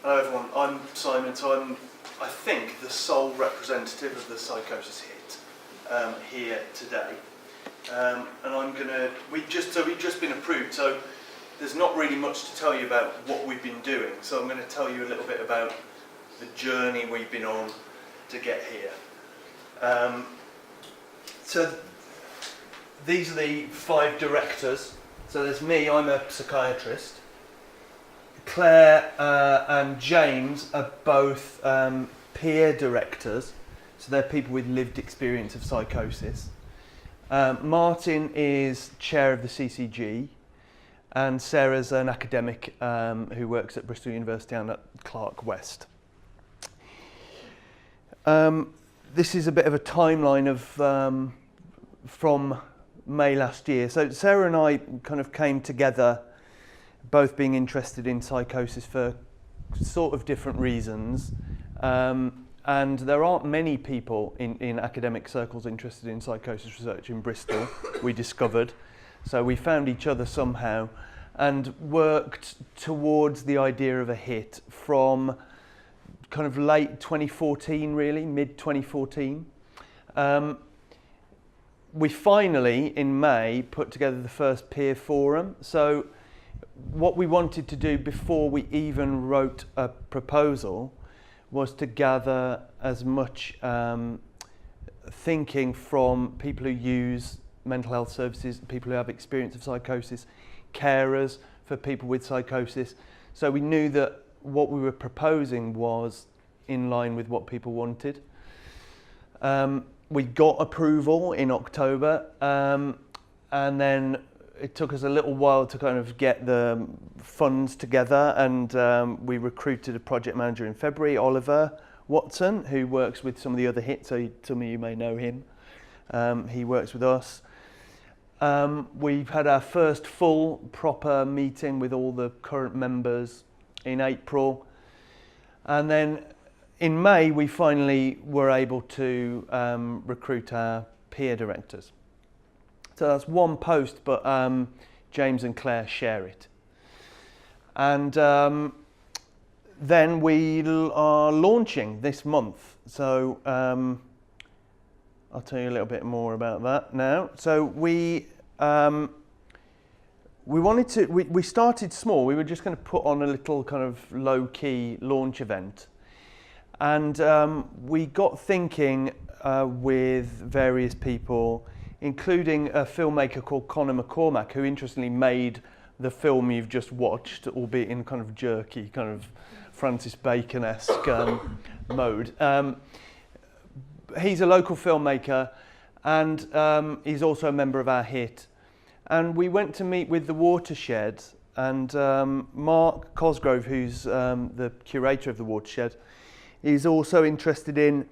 Hello everyone, I'm Simon, so I'm, I think, the sole representative of the Psychosis Hit here today. And I'm gonna, we've just been approved, so there's not really much to tell you about what we've been doing, so I'm going to tell you a little bit about the journey we've been on to get here. So these are the 5 directors. So there's me, I'm a psychiatrist. Claire and James are both peer directors, so they're people with lived experience of psychosis. Martin is chair of the CCG, and Sarah's an academic who works at Bristol University and at Clark West. This is a bit of a timeline of from May last year. So Sarah and I kind of came together, both being interested in psychosis for sort of different reasons. And there aren't many people in academic circles interested in psychosis research in Bristol, we discovered. So we found each other somehow and worked towards the idea of a hit from kind of late 2014, really, mid 2014. We finally, in May, put together the first peer forum. So what we wanted to do before we even wrote a proposal was to gather as much thinking from people who use mental health services, people who have experience of psychosis, carers for people with psychosis. So we knew that what we were proposing was in line with what people wanted. We got approval in October, and then it took us a little while to kind of get the funds together, and we recruited a project manager in February, Oliver Watson, who works with some of the other hits, so some of you may know him. He works with us. We've had our first full proper meeting with all the current members in April, and then in May we finally were able to recruit our peer directors. So that's one post, but James and Claire share it. And then we are launching this month. So I'll tell you a little bit more about that now. So we started small. We were just going to put on a little kind of low-key launch event. And we got thinking with various people, including a filmmaker called Conor McCormack, who interestingly made the film you've just watched, albeit in kind of jerky, kind of Francis Bacon-esque mode. He's a local filmmaker, and he's also a member of our hit. And we went to meet with the Watershed, and Mark Cosgrove, who's the curator of the Watershed, is also interested in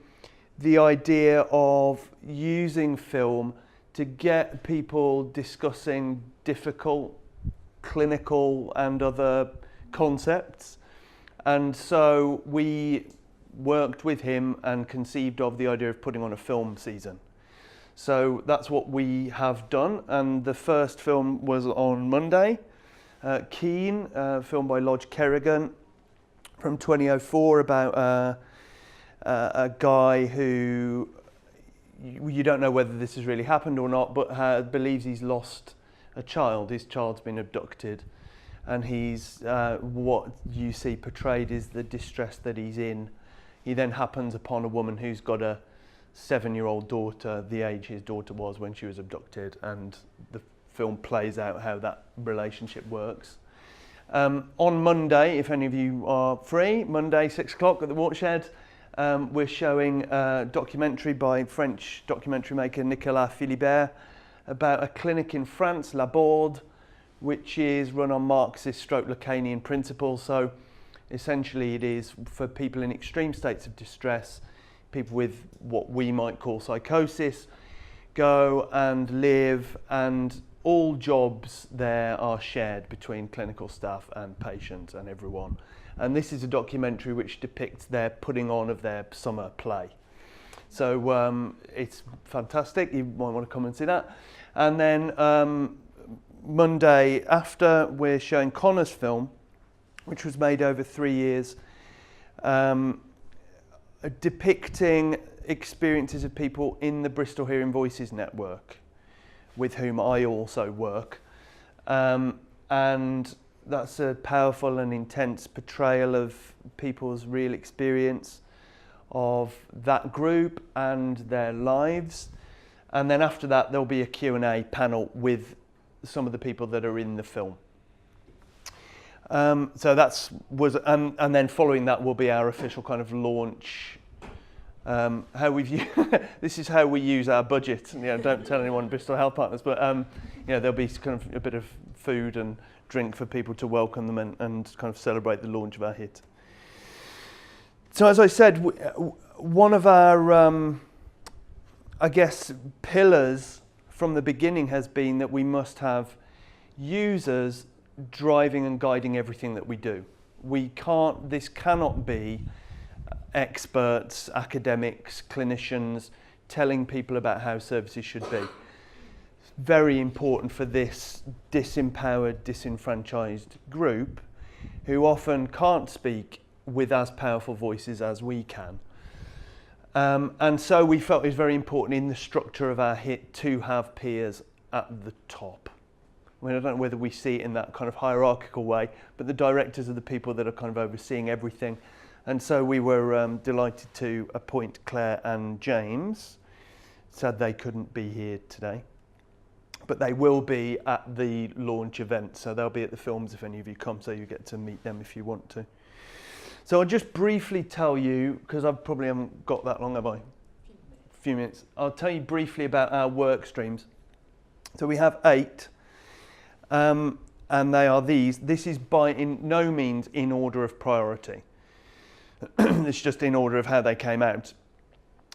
the idea of using film to get people discussing difficult clinical and other concepts. And so we worked with him and conceived of the idea of putting on a film season. So that's what we have done, and the first film was on Monday. Keen, film by Lodge Kerrigan from 2004 about a guy who, you don't know whether this has really happened or not, but believes he's lost a child. His child's been abducted, and he's what you see portrayed is the distress that he's in. He then happens upon a woman who's got a 7-year-old daughter, the age his daughter was when she was abducted, and the film plays out how that relationship works. On Monday, if any of you are free, Monday 6 o'clock at the Watershed, we're showing a documentary by French documentary maker Nicolas Philibert about a clinic in France, La Borde, which is run on Marxist/Lacanian principles. So essentially it is for people in extreme states of distress, people with what we might call psychosis, go and live, and all jobs there are shared between clinical staff and patients and everyone. And this is a documentary which depicts their putting on of their summer play. So it's fantastic, you might want to come and see that. And then Monday after, we're showing Connor's film, which was made over 3 years depicting experiences of people in the Bristol Hearing Voices network, with whom I also work. And that's a powerful and intense portrayal of people's real experience of that group and their lives. And then after that, there'll be a Q&A panel with some of the people that are in the film. So and then following that will be our official kind of launch. This is how we use our budget. Don't tell anyone, Bristol Health Partners, but there'll be kind of a bit of food and drink for people to welcome them and kind of celebrate the launch of our hit. So as I said, one of our, I guess, pillars from the beginning has been that we must have users driving and guiding everything that we do. This cannot be experts, academics, clinicians telling people about how services should be. It's very important for this disempowered, disenfranchised group who often can't speak with as powerful voices as we can. And so we felt it was very important in the structure of our hit to have peers at the top. I mean, I don't know whether we see it in that kind of hierarchical way, but the directors are the people that are kind of overseeing everything. And so we were delighted to appoint Claire and James. Sad they couldn't be here today, but they will be at the launch event. So they'll be at the films if any of you come, so you get to meet them if you want to. So I'll just briefly tell you, because I probably haven't got that long, have I? A few minutes. I'll tell you briefly about our work streams. So we have 8, and they are these. This is by no means in order of priority. It's just in order of how they came out.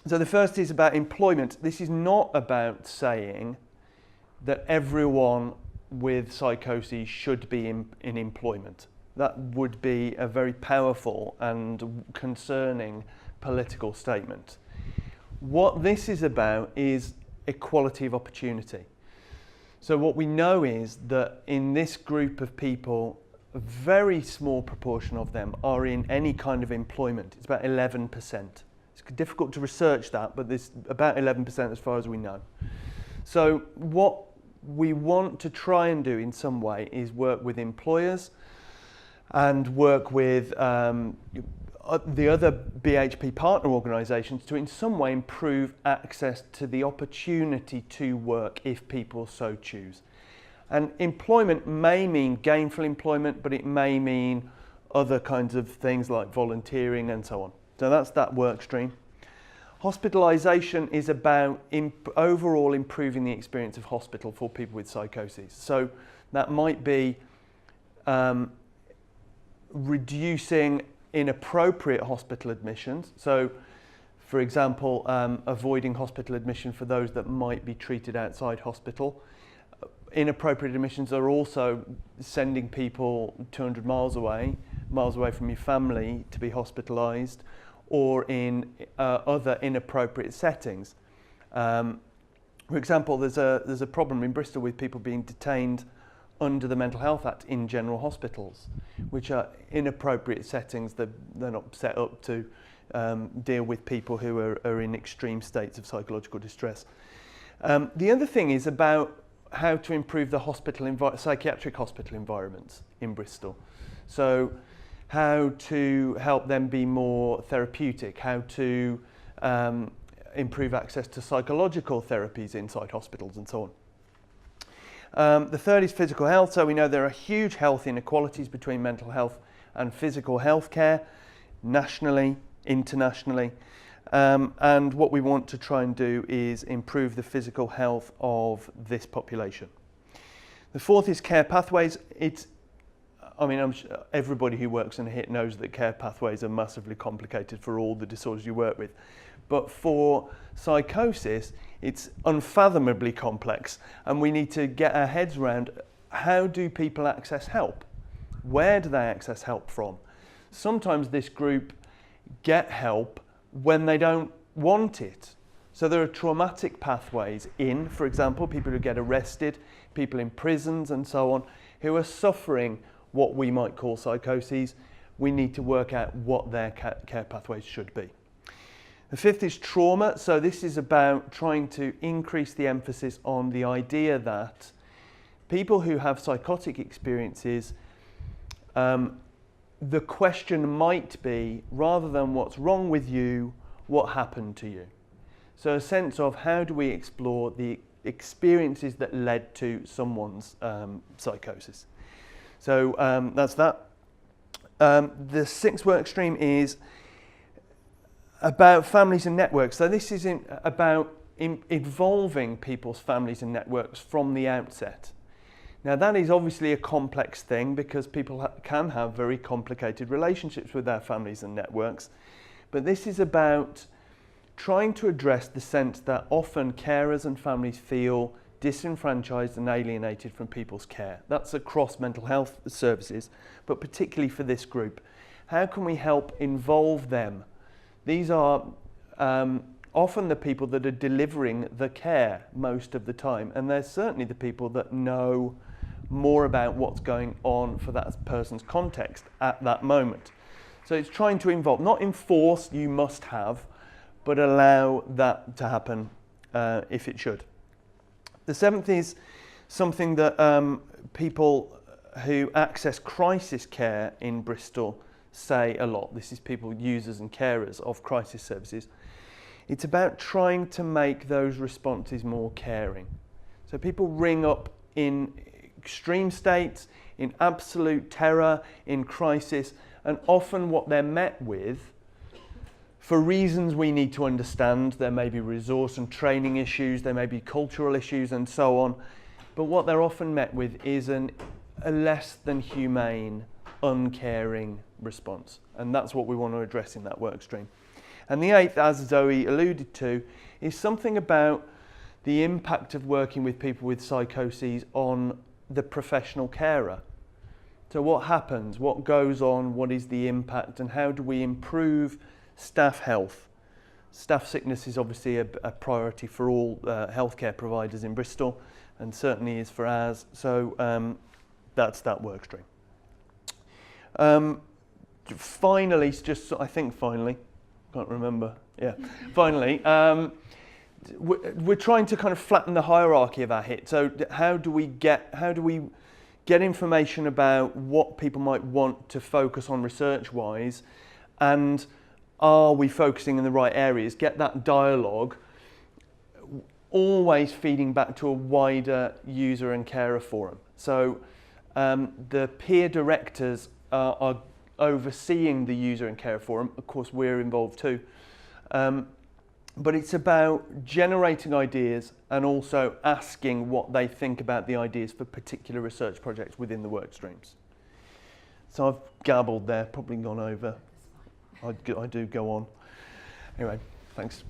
So the first is about employment. This is not about saying that everyone with psychosis should be in employment. That would be a very powerful and concerning political statement. What this is about is equality of opportunity. So what we know is that in this group of people, a very small proportion of them are in any kind of employment. It's about 11%. It's difficult to research that, but there's about 11% as far as we know. So what we want to try and do in some way is work with employers and work with the other BHP partner organisations to in some way improve access to the opportunity to work if people so choose. And employment may mean gainful employment, but it may mean other kinds of things like volunteering and so on. So that's that work stream. Hospitalisation is about overall improving the experience of hospital for people with psychosis. So that might be reducing inappropriate hospital admissions. So, for example, avoiding hospital admission for those that might be treated outside hospital. Inappropriate admissions are also sending people 200 miles away from your family to be hospitalised, or in other inappropriate settings. For example, there's a problem in Bristol with people being detained under the Mental Health Act in general hospitals, which are inappropriate settings. They're not set up to deal with people who are in extreme states of psychological distress. The other thing is about how to improve the psychiatric hospital environments in Bristol. So how to help them be more therapeutic, how to improve access to psychological therapies inside hospitals and so on. The third is physical health. So we know there are huge health inequalities between mental health and physical health care, nationally, internationally. And what we want to try and do is improve the physical health of this population. The fourth is care pathways. I'm sure everybody who works in a HIT knows that care pathways are massively complicated for all the disorders you work with. But for psychosis, it's unfathomably complex, and we need to get our heads around how do people access help? Where do they access help from? Sometimes this group get help when they don't want it. So there are traumatic pathways in, for example, people who get arrested, people in prisons and so on, who are suffering what we might call psychoses, we need to work out what their care pathways should be. The fifth is trauma. So this is about trying to increase the emphasis on the idea that people who have psychotic experiences, the question might be, rather than what's wrong with you, what happened to you? So a sense of how do we explore the experiences that led to someone's psychosis. So that's that. The sixth work stream is about families and networks. So this is about involving people's families and networks from the outset. Now that is obviously a complex thing because people can have very complicated relationships with their families and networks. But this is about trying to address the sense that often carers and families feel disenfranchised and alienated from people's care. That's across mental health services, but particularly for this group. How can we help involve them? These are often the people that are delivering the care most of the time, and they're certainly the people that know more about what's going on for that person's context at that moment. So it's trying to involve, not enforce, you must have, but allow that to happen if it should. The seventh is something that people who access crisis care in Bristol say a lot. This is people, users and carers of crisis services. It's about trying to make those responses more caring. So people ring up in extreme states, in absolute terror, in crisis, and often what they're met with, for reasons we need to understand, there may be resource and training issues, there may be cultural issues and so on, but what they're often met with is a less than humane, uncaring response. And that's what we want to address in that work stream. And the eighth, as Zoe alluded to, is something about the impact of working with people with psychoses on the professional carer. So what happens, what goes on, what is the impact, and how do we improve staff health? Staff sickness is obviously a priority for all healthcare providers in Bristol, and certainly is for ours. So that's that work stream. Finally, can't remember. Yeah, finally, we're trying to kind of flatten the hierarchy of our HIT. So how do we get information about what people might want to focus on research-wise, and are we focusing in the right areas? Get that dialogue, always feeding back to a wider user and carer forum. So the peer directors are overseeing the user and carer forum. Of course, we're involved too. But it's about generating ideas and also asking what they think about the ideas for particular research projects within the work streams. So I've gabbled there, probably gone over. I do go on. Anyway, thanks.